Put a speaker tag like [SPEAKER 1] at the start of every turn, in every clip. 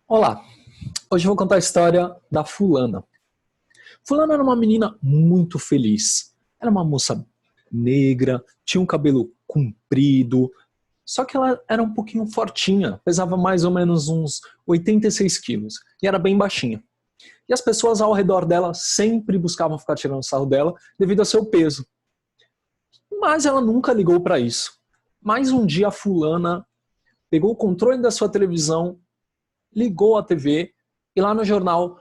[SPEAKER 1] Olá, hoje eu vou contar a história da Fulana. Fulana era uma menina muito feliz. Era uma moça negra, tinha um cabelo comprido, só que ela era um pouquinho fortinha, pesava mais ou menos uns 86 quilos e era bem baixinha. E as pessoas ao redor dela sempre buscavam ficar tirando sarro dela devido ao seu peso. Mas ela nunca ligou para isso. Mais um dia a Fulana pegou o controle da sua televisão, ligou a TV e lá no jornal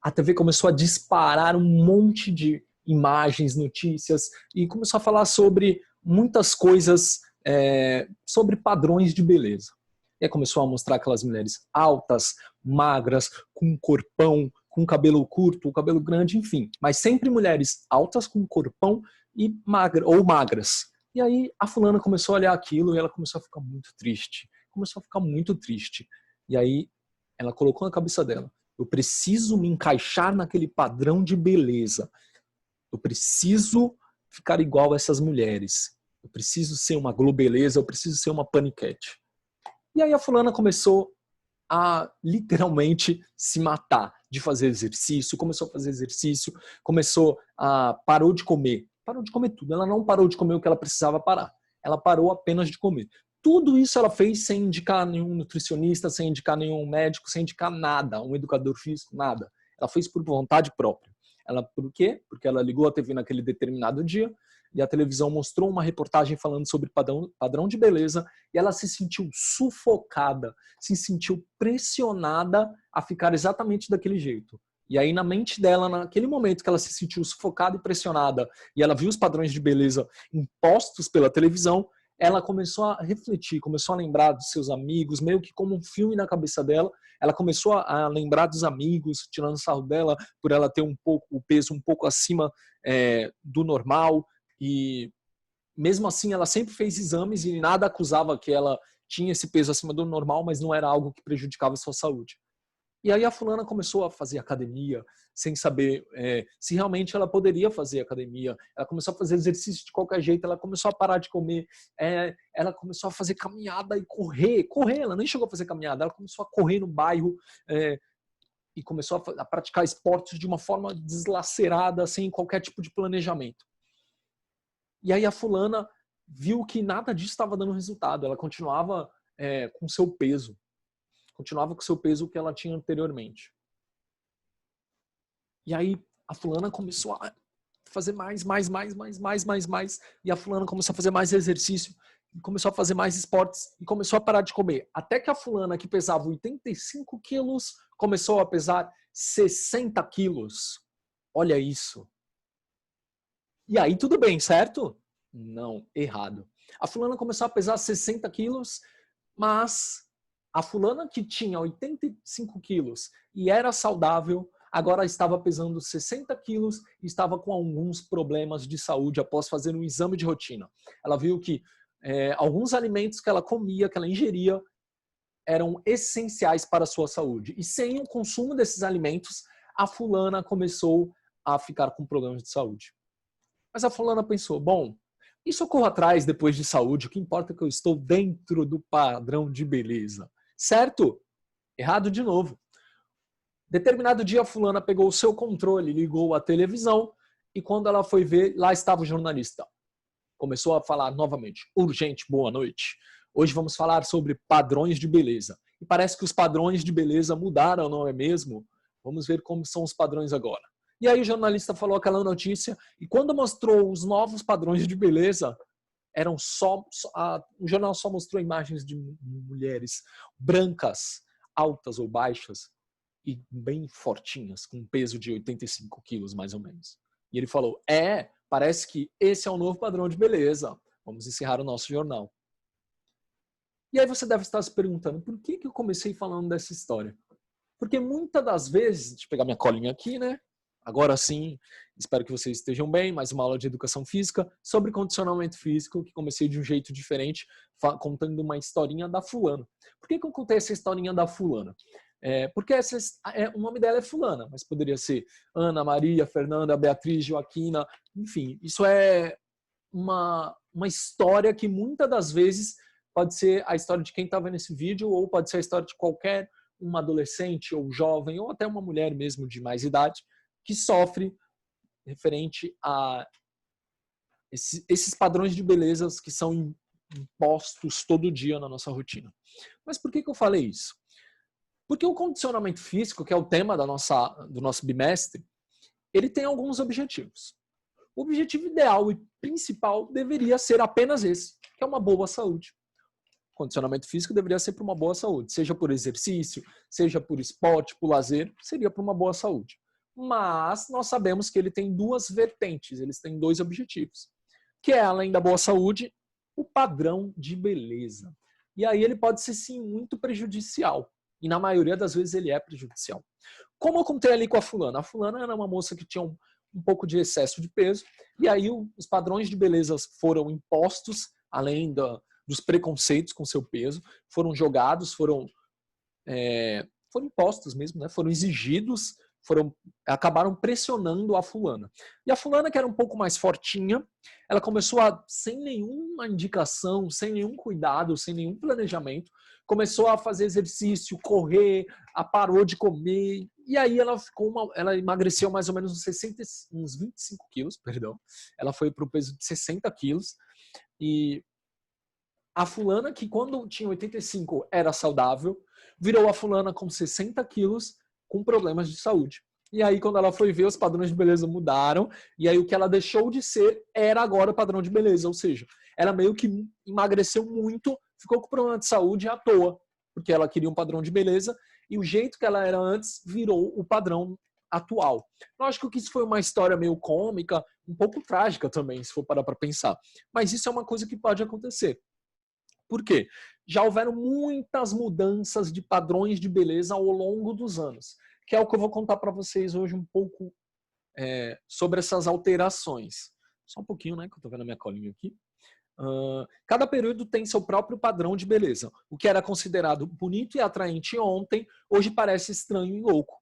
[SPEAKER 1] a TV começou a disparar um monte de imagens, notícias e começou a falar sobre muitas coisas, sobre padrões de beleza. E aí começou a mostrar aquelas mulheres altas, magras, com um corpão, com cabelo curto, cabelo grande, enfim. Mas sempre mulheres altas, com corpão e ou magras. E aí a fulana começou a olhar aquilo e ela começou a ficar muito triste. Começou a ficar muito triste. E aí ela colocou na cabeça dela: eu preciso me encaixar naquele padrão de beleza. Eu preciso ficar igual a essas mulheres. Eu preciso ser uma globeleza, eu preciso ser uma paniquete. E aí a fulana começou a literalmente se matar de fazer exercício, começou a fazer exercício, parou de comer tudo. Ela não parou de comer o que ela precisava parar. Ela parou apenas de comer. Tudo isso ela fez sem indicar nenhum nutricionista, sem indicar nenhum médico, sem indicar nada, um educador físico, nada. Ela fez por vontade própria. Por quê? Porque ela ligou a TV naquele determinado dia e a televisão mostrou uma reportagem falando sobre padrão de beleza e ela se sentiu sufocada, se sentiu pressionada a ficar exatamente daquele jeito. E aí na mente dela, naquele momento que ela se sentiu sufocada e pressionada e ela viu os padrões de beleza impostos pela televisão, ela começou a refletir, começou a lembrar dos seus amigos, meio que como um filme na cabeça dela. Ela começou a lembrar dos amigos, tirando sarro dela por ela ter o peso um pouco acima do normal. E mesmo assim, ela sempre fez exames e nada acusava que ela tinha esse peso acima do normal, mas não era algo que prejudicava a sua saúde. E aí a fulana começou a fazer academia, sem saber se realmente ela poderia fazer academia. Ela começou a fazer exercício de qualquer jeito, ela começou a parar de comer, ela começou a fazer caminhada e correr. Ela nem chegou a fazer caminhada, ela começou a correr no bairro e começou a praticar esportes de uma forma deslacerada, sem qualquer tipo de planejamento. E aí a fulana viu que nada disso estava dando resultado, ela continuava com seu peso. Continuava com o seu peso que ela tinha anteriormente. E aí a fulana começou a fazer mais. E a fulana começou a fazer mais exercício, começou a fazer mais esportes e começou a parar de comer. Até que a fulana, que pesava 85 quilos, começou a pesar 60 quilos. Olha isso. E aí tudo bem, certo? Não, errado. A fulana começou a pesar 60 quilos, mas a fulana que tinha 85 quilos e era saudável, agora estava pesando 60 quilos e estava com alguns problemas de saúde após fazer um exame de rotina. Ela viu que alguns alimentos que ela comia, que ela ingeria, eram essenciais para a sua saúde. E sem o consumo desses alimentos, a fulana começou a ficar com problemas de saúde. Mas a fulana pensou, bom, isso eu corro atrás depois de saúde, o que importa é que eu estou dentro do padrão de beleza. Certo? Errado de novo. Determinado dia a fulana pegou o seu controle, ligou a televisão e quando ela foi ver, lá estava o jornalista. Começou a falar novamente, urgente, boa noite. Hoje vamos falar sobre padrões de beleza. E parece que os padrões de beleza mudaram, não é mesmo? Vamos ver como são os padrões agora. E aí o jornalista falou aquela notícia e quando mostrou os novos padrões de beleza, o jornal só mostrou imagens de mulheres brancas, altas ou baixas e bem fortinhas, com um peso de 85 quilos mais ou menos. E ele falou, parece que esse é o novo padrão de beleza. Vamos encerrar o nosso jornal. E aí você deve estar se perguntando, por que eu comecei falando dessa história? Porque muitas das vezes, deixa eu pegar minha colinha aqui, né? Agora sim, espero que vocês estejam bem, mais uma aula de educação física sobre condicionamento físico, que comecei de um jeito diferente, contando uma historinha da fulana. Por que eu contei essa historinha da fulana? Porque o nome dela é fulana, mas poderia ser Ana, Maria, Fernanda, Beatriz, Joaquina, enfim, isso é uma história que muitas das vezes pode ser a história de quem está vendo esse vídeo ou pode ser a história de qualquer uma adolescente ou jovem, ou até uma mulher mesmo de mais idade, que sofre referente a esses padrões de beleza que são impostos todo dia na nossa rotina. Mas por que eu falei isso? Porque o condicionamento físico, que é o tema do nosso bimestre, ele tem alguns objetivos. O objetivo ideal e principal deveria ser apenas esse, que é uma boa saúde. O condicionamento físico deveria ser para uma boa saúde, seja por exercício, seja por esporte, por lazer, seria para uma boa saúde. Mas nós sabemos que ele tem duas vertentes, eles têm dois objetivos, que é, além da boa saúde, o padrão de beleza. E aí ele pode ser, sim, muito prejudicial. E na maioria das vezes ele é prejudicial. Como eu contei ali com a fulana. A fulana era uma moça que tinha um pouco de excesso de peso. E aí os padrões de beleza foram impostos, além dos preconceitos com seu peso. Foram jogados, foram impostos mesmo, né? Foram exigidos, acabaram pressionando a fulana. E a fulana, que era um pouco mais fortinha, ela começou sem nenhuma indicação, sem nenhum cuidado, sem nenhum planejamento, começou a fazer exercício, correr, parou de comer, e aí ela emagreceu mais ou menos uns 25 quilos, perdão. Ela foi para o peso de 60 quilos, e a fulana, que quando tinha 85 era saudável, virou a fulana com 60 quilos, com problemas de saúde. E aí, quando ela foi ver, os padrões de beleza mudaram, e aí o que ela deixou de ser era agora o padrão de beleza, ou seja, ela meio que emagreceu muito, ficou com problema de saúde à toa, porque ela queria um padrão de beleza, e o jeito que ela era antes virou o padrão atual. Lógico que isso foi uma história meio cômica, um pouco trágica também, se for parar para pensar, mas isso é uma coisa que pode acontecer. Por quê? Já houveram muitas mudanças de padrões de beleza ao longo dos anos, que é o que eu vou contar para vocês hoje um pouco sobre essas alterações. Só um pouquinho, né, que eu tô vendo a minha colinha aqui. Cada período tem seu próprio padrão de beleza. O que era considerado bonito e atraente ontem, hoje parece estranho e louco.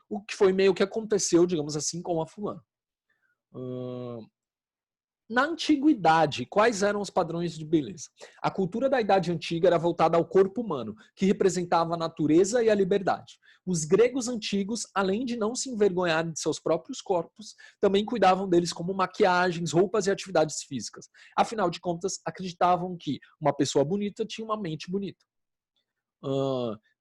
[SPEAKER 1] O que foi meio que aconteceu, digamos assim, com a fulana. Na antiguidade, quais eram os padrões de beleza? A cultura da Idade Antiga era voltada ao corpo humano, que representava a natureza e a liberdade. Os gregos antigos, além de não se envergonharem de seus próprios corpos, também cuidavam deles como maquiagens, roupas e atividades físicas. Afinal de contas, acreditavam que uma pessoa bonita tinha uma mente bonita.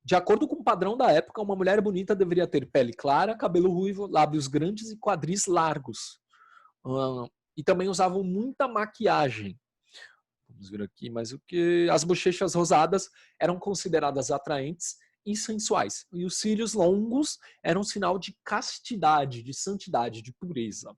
[SPEAKER 1] De acordo com o padrão da época, uma mulher bonita deveria ter pele clara, cabelo ruivo, lábios grandes e quadris largos. E também usavam muita maquiagem. Vamos ver aqui, mas o que as bochechas rosadas eram consideradas atraentes e sensuais. E os cílios longos eram um sinal de castidade, de santidade, de pureza.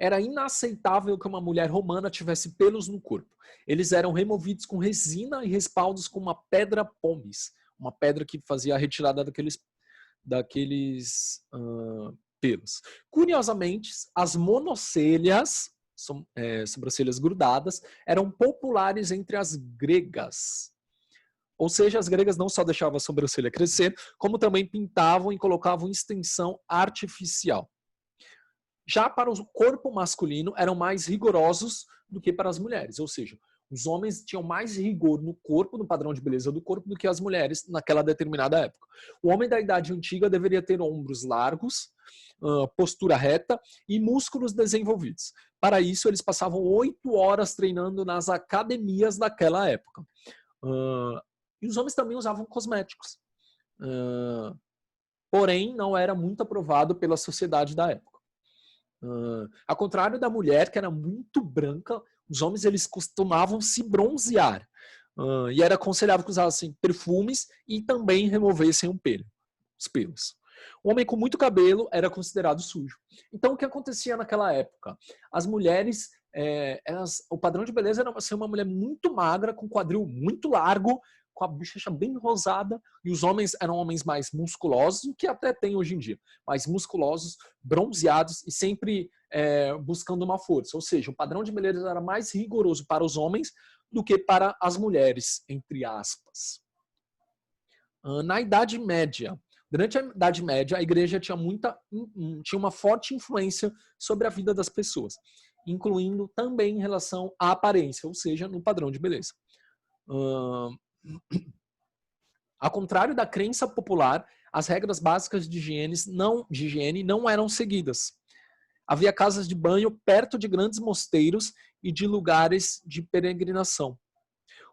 [SPEAKER 1] Era inaceitável que uma mulher romana tivesse pelos no corpo. Eles eram removidos com resina e respaldos com uma pedra pomes, uma pedra que fazia a retirada daqueles pelos. Curiosamente, as monocelhas, sobrancelhas grudadas, eram populares entre as gregas. Ou seja, as gregas não só deixavam a sobrancelha crescer, como também pintavam e colocavam extensão artificial. Já para o corpo masculino, eram mais rigorosos do que para as mulheres. Ou seja, os homens tinham mais rigor no corpo, no padrão de beleza do corpo, do que as mulheres naquela determinada época. O homem da Idade Antiga deveria ter ombros largos, postura reta e músculos desenvolvidos. Para isso, eles passavam 8 horas treinando nas academias daquela época. E os homens também usavam cosméticos. Porém, não era muito aprovado pela sociedade da época. Ao contrário da mulher, que era muito branca, os homens eles costumavam se bronzear. E era aconselhável que usassem perfumes e também removessem os pelos. O homem com muito cabelo era considerado sujo. Então, o que acontecia naquela época? As mulheres, o padrão de beleza era ser uma mulher muito magra, com quadril muito largo, com a bochecha bem rosada, e os homens eram homens mais musculosos, o que até tem hoje em dia, mais musculosos, bronzeados e sempre buscando uma força. Ou seja, o padrão de beleza era mais rigoroso para os homens do que para as mulheres, entre aspas. Na Idade Média, durante a Idade Média, a igreja tinha uma forte influência sobre a vida das pessoas, incluindo também em relação à aparência, ou seja, no padrão de beleza. Ao contrário da crença popular, as regras básicas de higiene não eram seguidas. Havia casas de banho perto de grandes mosteiros e de lugares de peregrinação.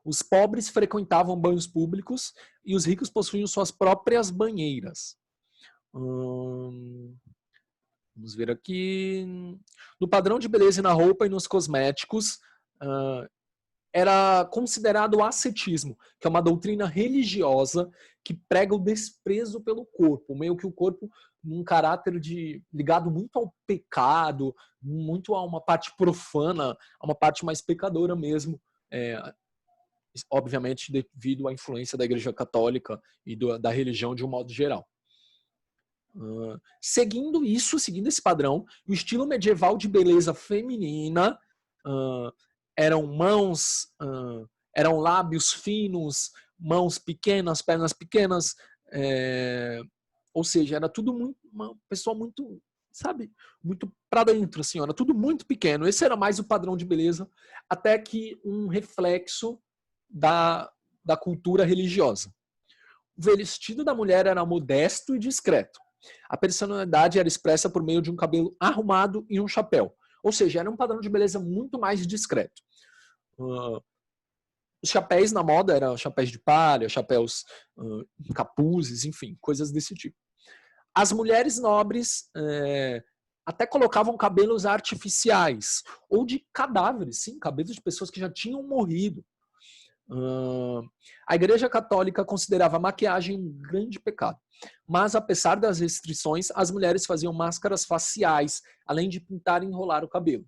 [SPEAKER 1] Os pobres frequentavam banhos públicos e os ricos possuíam suas próprias banheiras. Vamos ver aqui. No padrão de beleza e na roupa e nos cosméticos, era considerado o ascetismo, que é uma doutrina religiosa que prega o desprezo pelo corpo, meio que o corpo num caráter ligado muito ao pecado, muito a uma parte profana, a uma parte mais pecadora mesmo, obviamente devido à influência da Igreja Católica e da religião de um modo geral. Seguindo esse padrão, o estilo medieval de beleza feminina eram eram lábios finos, mãos pequenas, pernas pequenas, ou seja, era tudo uma pessoa muito, sabe, muito para dentro, assim, era tudo muito pequeno. Esse era mais o padrão de beleza, até que um reflexo da cultura religiosa. O vestido da mulher era modesto e discreto. A personalidade era expressa por meio de um cabelo arrumado e um chapéu. Ou seja, era um padrão de beleza muito mais discreto. Os chapéus na moda eram chapéus de palha, chapéus capuzes, enfim, coisas desse tipo. As mulheres nobres até colocavam cabelos artificiais ou de cadáveres, sim, cabelos de pessoas que já tinham morrido. A Igreja Católica considerava a maquiagem um grande pecado. Mas, apesar das restrições, as mulheres faziam máscaras faciais, além de pintar e enrolar o cabelo.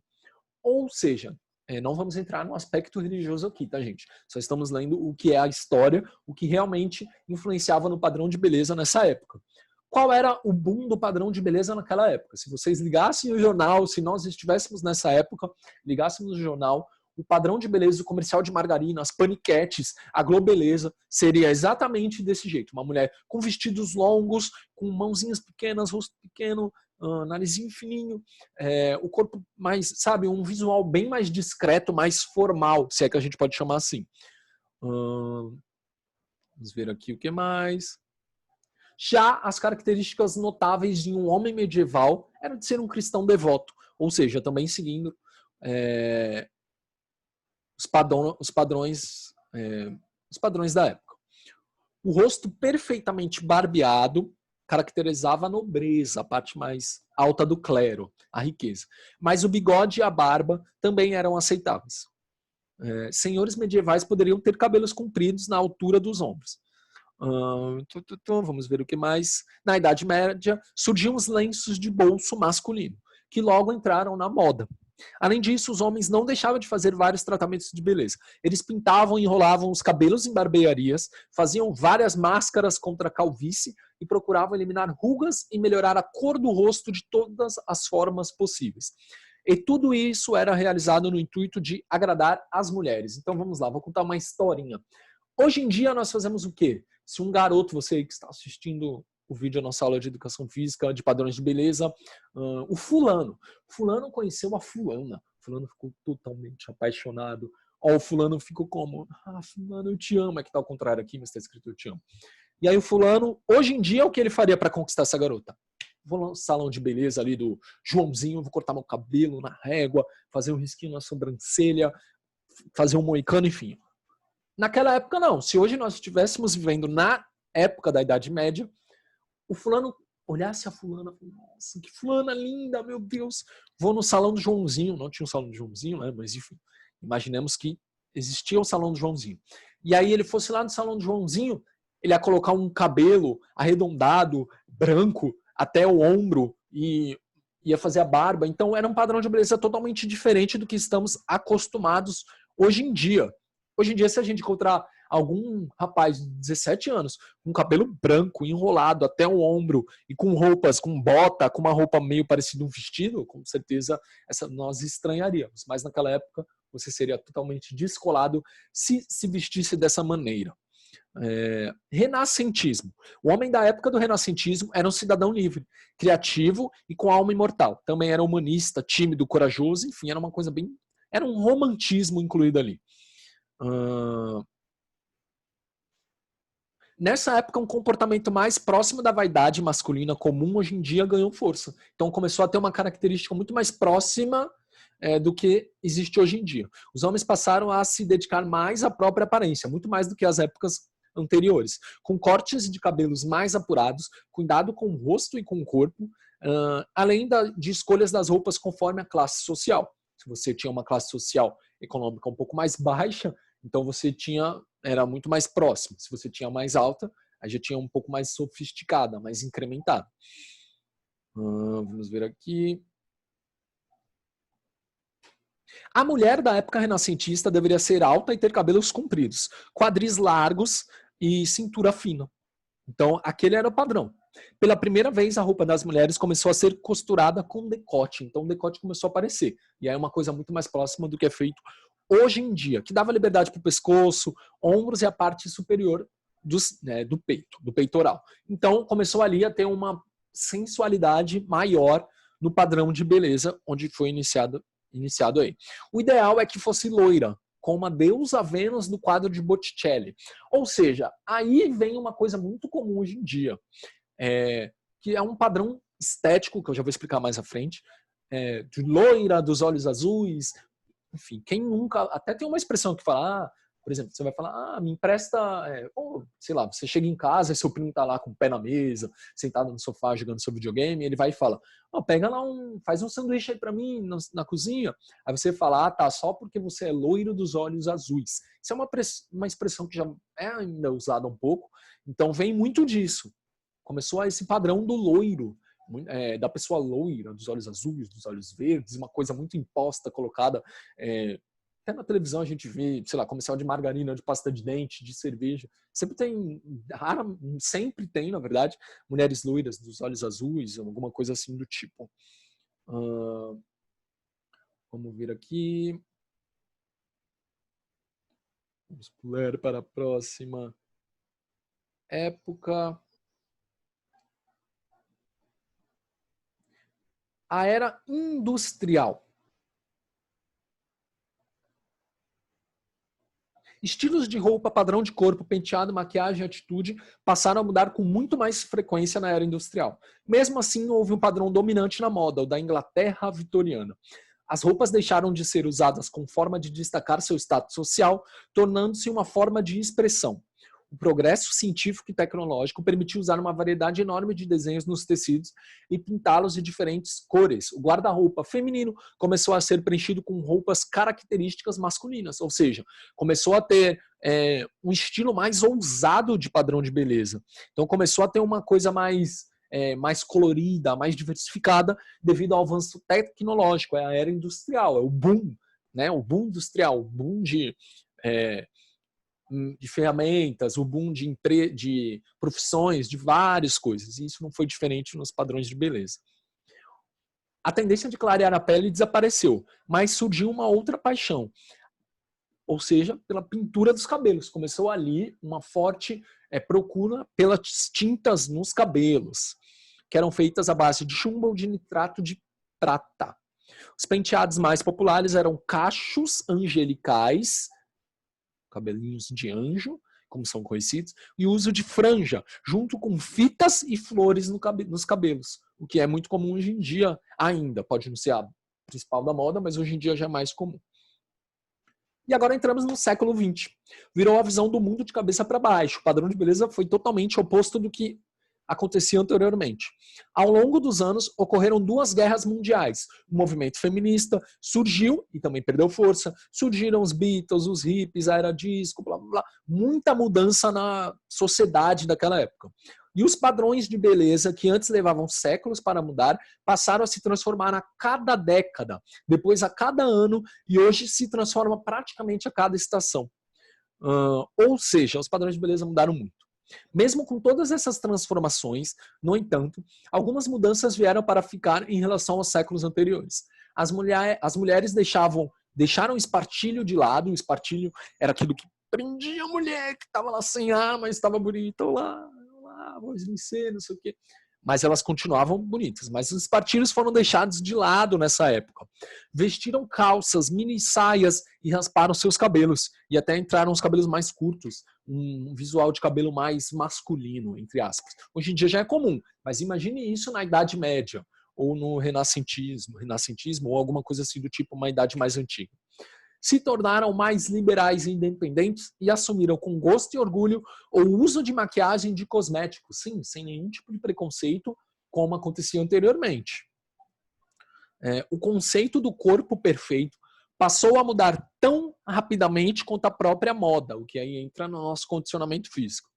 [SPEAKER 1] Ou seja, não vamos entrar no aspecto religioso aqui, tá, gente? Só estamos lendo o que é a história, o que realmente influenciava no padrão de beleza nessa época. Qual era o boom do padrão de beleza naquela época? Se vocês ligassem o jornal, se nós estivéssemos nessa época, ligássemos o jornal, o padrão de beleza do comercial de margarina, as paniquetes, a Globeleza, seria exatamente desse jeito. Uma mulher com vestidos longos, com mãozinhas pequenas, rosto pequeno, narizinho fininho, o corpo mais, sabe, um visual bem mais discreto, mais formal, se é que a gente pode chamar assim. Vamos ver aqui o que mais. Já as características notáveis de um homem medieval eram de ser um cristão devoto, ou seja, também seguindo os padrões da época. O rosto perfeitamente barbeado caracterizava a nobreza, a parte mais alta do clero, a riqueza. Mas o bigode e a barba também eram aceitáveis. Senhores medievais poderiam ter cabelos compridos na altura dos ombros. Vamos ver o que mais. Na Idade Média, surgiam os lenços de bolso masculino, que logo entraram na moda. Além disso, os homens não deixavam de fazer vários tratamentos de beleza. Eles pintavam e enrolavam os cabelos em barbearias, faziam várias máscaras contra a calvície e procuravam eliminar rugas e melhorar a cor do rosto de todas as formas possíveis. E tudo isso era realizado no intuito de agradar as mulheres. Então vamos lá, vou contar uma historinha. Hoje em dia nós fazemos o quê? Se um garoto, você que está assistindo o vídeo da nossa aula de educação física, de padrões de beleza, o fulano conheceu a fulana, o fulano ficou totalmente apaixonado, o fulano ficou como, fulano, eu te amo, é que tá ao contrário aqui, mas está escrito eu te amo. E aí o fulano, hoje em dia, o que ele faria para conquistar essa garota? Vou no salão de beleza ali do Joãozinho, vou cortar meu cabelo na régua, fazer um risquinho na sobrancelha, fazer um moicano, enfim. Naquela época não, se hoje nós estivéssemos vivendo na época da Idade Média, o fulano olhasse a fulana, nossa, que fulana linda, meu Deus. Vou no salão do Joãozinho, não tinha um salão do Joãozinho, né? Mas enfim, imaginemos que existia o salão do Joãozinho. E aí ele fosse lá no salão do Joãozinho, ele ia colocar um cabelo arredondado, branco, até o ombro e ia fazer a barba. Então era um padrão de beleza totalmente diferente do que estamos acostumados hoje em dia. Hoje em dia, se a gente encontrar algum rapaz de 17 anos com cabelo branco, enrolado até o ombro e com roupas, com bota, com uma roupa meio parecida um vestido, com certeza nós estranharíamos. Mas naquela época você seria totalmente descolado se vestisse dessa maneira. Renascentismo. O homem da época do renascentismo era um cidadão livre, criativo e com alma imortal. Também era humanista, tímido, corajoso, enfim, era uma coisa bem... Era um romantismo incluído ali. Nessa época, um comportamento mais próximo da vaidade masculina comum hoje em dia ganhou força. Então começou a ter uma característica muito mais próxima do que existe hoje em dia. Os homens passaram a se dedicar mais à própria aparência, muito mais do que as épocas anteriores, com cortes de cabelos mais apurados, cuidado com o rosto e com o corpo, além de escolhas das roupas conforme a classe social. Se você tinha uma classe social econômica um pouco mais baixa, então você era muito mais próximo. Se você tinha mais alta, aí já tinha um pouco mais sofisticada, mais incrementada. Vamos ver aqui. A mulher da época renascentista deveria ser alta e ter cabelos compridos, quadris largos e cintura fina. Então, aquele era o padrão. Pela primeira vez, a roupa das mulheres começou a ser costurada com decote. Então, o decote começou a aparecer. E aí é uma coisa muito mais próxima do que é feito hoje em dia, que dava liberdade para o pescoço, ombros e a parte superior do peito, do peitoral. Então, começou ali a ter uma sensualidade maior no padrão de beleza, onde foi iniciado aí. O ideal é que fosse loira, como a deusa Vênus do quadro de Botticelli. Ou seja, aí vem uma coisa muito comum hoje em dia, que é um padrão estético, que eu já vou explicar mais à frente, de loira, dos olhos azuis, enfim, quem nunca... Até tem uma expressão que fala, por exemplo, você vai falar, me empresta... sei lá, você chega em casa e seu primo tá lá com o pé na mesa, sentado no sofá jogando seu videogame, ele vai e fala, pega lá faz um sanduíche aí pra mim na cozinha. Aí você fala, tá, só porque você é loiro dos olhos azuis. Isso é uma expressão que já é ainda usada um pouco, então vem muito disso. Começou esse padrão do loiro, da pessoa loira, dos olhos azuis, dos olhos verdes, uma coisa muito imposta, colocada. Até na televisão a gente vê, sei lá, comercial de margarina, de pasta de dente, de cerveja. Sempre tem, na verdade, mulheres loiras dos olhos azuis, alguma coisa assim do tipo. Vamos ver aqui. Vamos pular para a próxima época. A era industrial. Estilos de roupa, padrão de corpo, penteado, maquiagem e atitude passaram a mudar com muito mais frequência na era industrial. Mesmo assim, houve um padrão dominante na moda, o da Inglaterra vitoriana. As roupas deixaram de ser usadas como forma de destacar seu status social, tornando-se uma forma de expressão. O progresso científico e tecnológico permitiu usar uma variedade enorme de desenhos nos tecidos e pintá-los de diferentes cores. O guarda-roupa feminino começou a ser preenchido com roupas características masculinas, ou seja, começou a ter um estilo mais ousado de padrão de beleza. Então começou a ter uma coisa mais colorida, mais diversificada, devido ao avanço tecnológico, é a era industrial, é o boom, né? O boom industrial, o boom de ferramentas, o boom de profissões, de várias coisas. E isso não foi diferente nos padrões de beleza. A tendência de clarear a pele desapareceu, mas surgiu uma outra paixão, ou seja, pela pintura dos cabelos. Começou ali uma forte procura pelas tintas nos cabelos, que eram feitas à base de chumbo ou de nitrato de prata. Os penteados mais populares eram cachos angelicais, cabelinhos de anjo, como são conhecidos, e o uso de franja, junto com fitas e flores nos cabelos, o que é muito comum hoje em dia ainda. Pode não ser a principal da moda, mas hoje em dia já é mais comum. E agora entramos no século XX. Virou a visão do mundo de cabeça para baixo. O padrão de beleza foi totalmente oposto do que acontecia anteriormente. Ao longo dos anos, ocorreram 2 guerras mundiais. O movimento feminista surgiu e também perdeu força. Surgiram os Beatles, os hippies, a era disco, blá, blá, blá. Muita mudança na sociedade daquela época. E os padrões de beleza, que antes levavam séculos para mudar, passaram a se transformar a cada década, depois a cada ano, e hoje se transforma praticamente a cada estação. Ou seja, os padrões de beleza mudaram muito. Mesmo com todas essas transformações, no entanto, algumas mudanças vieram para ficar em relação aos séculos anteriores. As mulheres deixaram o espartilho de lado. O espartilho era aquilo que prendia a mulher, que estava lá sem ar, mas estava bonita, lá, voz em cena, não sei o quê. mas elas continuavam bonitas. Mas os espartilhos foram deixados de lado nessa época. Vestiram calças, mini saias e rasparam seus cabelos. E até entraram os cabelos mais curtos, um visual de cabelo mais masculino, entre aspas. Hoje em dia já é comum, mas imagine isso na Idade Média, ou no renascentismo, ou alguma coisa assim do tipo, uma idade mais antiga. Se tornaram mais liberais e independentes e assumiram com gosto e orgulho o uso de maquiagem e de cosméticos, sim, sem nenhum tipo de preconceito, como acontecia anteriormente. O conceito do corpo perfeito passou a mudar tão rapidamente quanto a própria moda, o que aí entra no nosso condicionamento físico.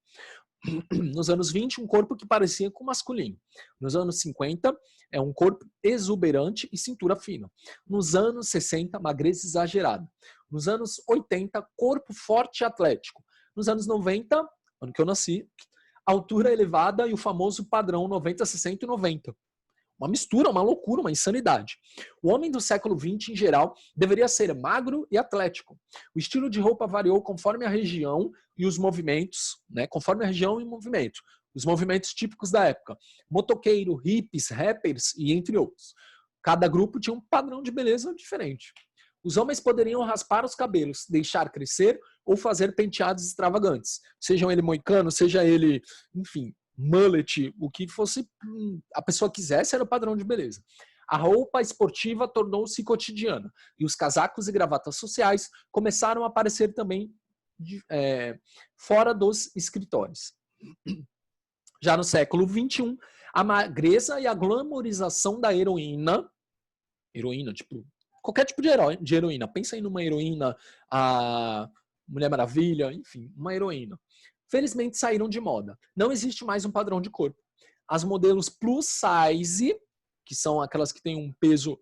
[SPEAKER 1] Nos anos 20, um corpo que parecia com masculino. Nos anos 50, é um corpo exuberante e cintura fina. Nos anos 60, magreza exagerada. Nos anos 80, corpo forte e atlético. Nos anos 90, ano que eu nasci, altura elevada e o famoso padrão 90, 60 e 90. Uma mistura, uma loucura, uma insanidade. O homem do século XX, em geral, deveria ser magro e atlético. O estilo de roupa variou conforme a região e os movimentos, né? Conforme a região e o movimento. Os movimentos típicos da época. Motoqueiro, hippies, rappers e entre outros. Cada grupo tinha um padrão de beleza diferente. Os homens poderiam raspar os cabelos, deixar crescer ou fazer penteados extravagantes. Seja ele moicano, seja ele, enfim, mullet, o que fosse a pessoa quisesse era o padrão de beleza. A roupa esportiva tornou-se cotidiana e os casacos e gravatas sociais começaram a aparecer também fora dos escritórios. Já no século XXI, a magreza e a glamorização da heroína, tipo, qualquer tipo de heroína, pensa aí numa heroína, a Mulher Maravilha, enfim, uma heroína. Felizmente saíram de moda. Não existe mais um padrão de corpo. As modelos plus size, que são aquelas que têm um peso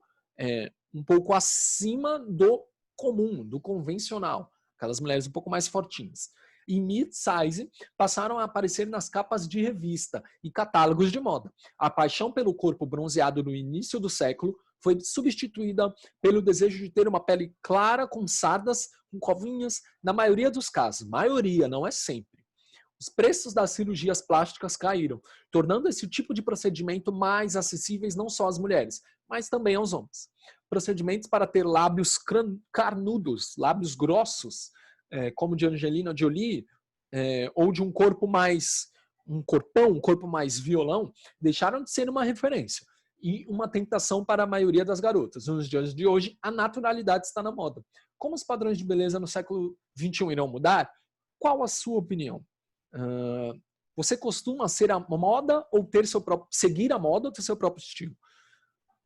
[SPEAKER 1] um pouco acima do comum, do convencional, aquelas mulheres um pouco mais fortinhas, e mid-size passaram a aparecer nas capas de revista e catálogos de moda. A paixão pelo corpo bronzeado no início do século foi substituída pelo desejo de ter uma pele clara, com sardas, com covinhas, na maioria dos casos. Maioria, não é sempre. Os preços das cirurgias plásticas caíram, tornando esse tipo de procedimento mais acessíveis não só às mulheres, mas também aos homens. Procedimentos para ter lábios carnudos, lábios grossos, como de Angelina Jolie, ou de um corpo mais, um corpo mais violão, deixaram de ser uma referência e uma tentação para a maioria das garotas. Nos dias de hoje, a naturalidade está na moda. Como os padrões de beleza no século XXI irão mudar? Qual a sua opinião? Você costuma ser a moda ou seguir a moda ou ter seu próprio estilo?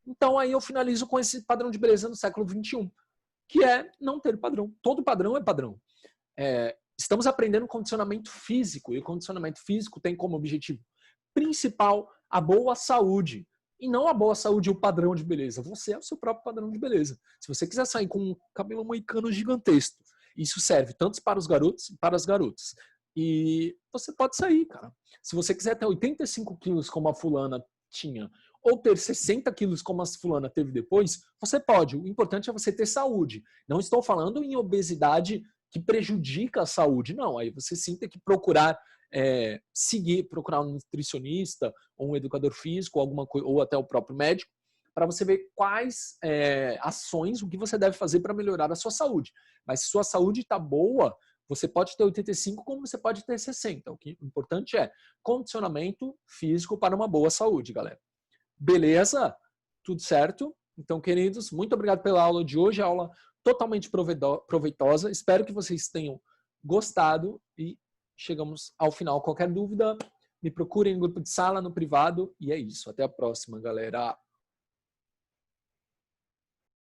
[SPEAKER 1] Então aí eu finalizo com esse padrão de beleza no século XXI, que é não ter padrão. Todo padrão é padrão. Estamos aprendendo condicionamento físico, e o condicionamento físico tem como objetivo principal a boa saúde. E não a boa saúde e o padrão de beleza. Você é o seu próprio padrão de beleza. Se você quiser sair com um cabelo moicano gigantesco, isso serve tanto para os garotos quanto para as garotas. E você pode sair, cara. Se você quiser ter 85 quilos como a fulana tinha, ou ter 60 quilos como a fulana teve depois, você pode. O importante é você ter saúde. Não estou falando em obesidade que prejudica a saúde, não. Aí você sim tem que procurar procurar um nutricionista, ou um educador físico, alguma coisa, ou até o próprio médico, para você ver quais ações, o que você deve fazer para melhorar a sua saúde. Mas se sua saúde está boa, você pode ter 85 como você pode ter 60. O importante é condicionamento físico para uma boa saúde, galera. Beleza? Tudo certo? Então, queridos, muito obrigado pela aula de hoje. Aula totalmente proveitosa. Espero que vocês tenham gostado e chegamos ao final. Qualquer dúvida, me procurem no grupo de sala, no privado. E é isso. Até a próxima, galera.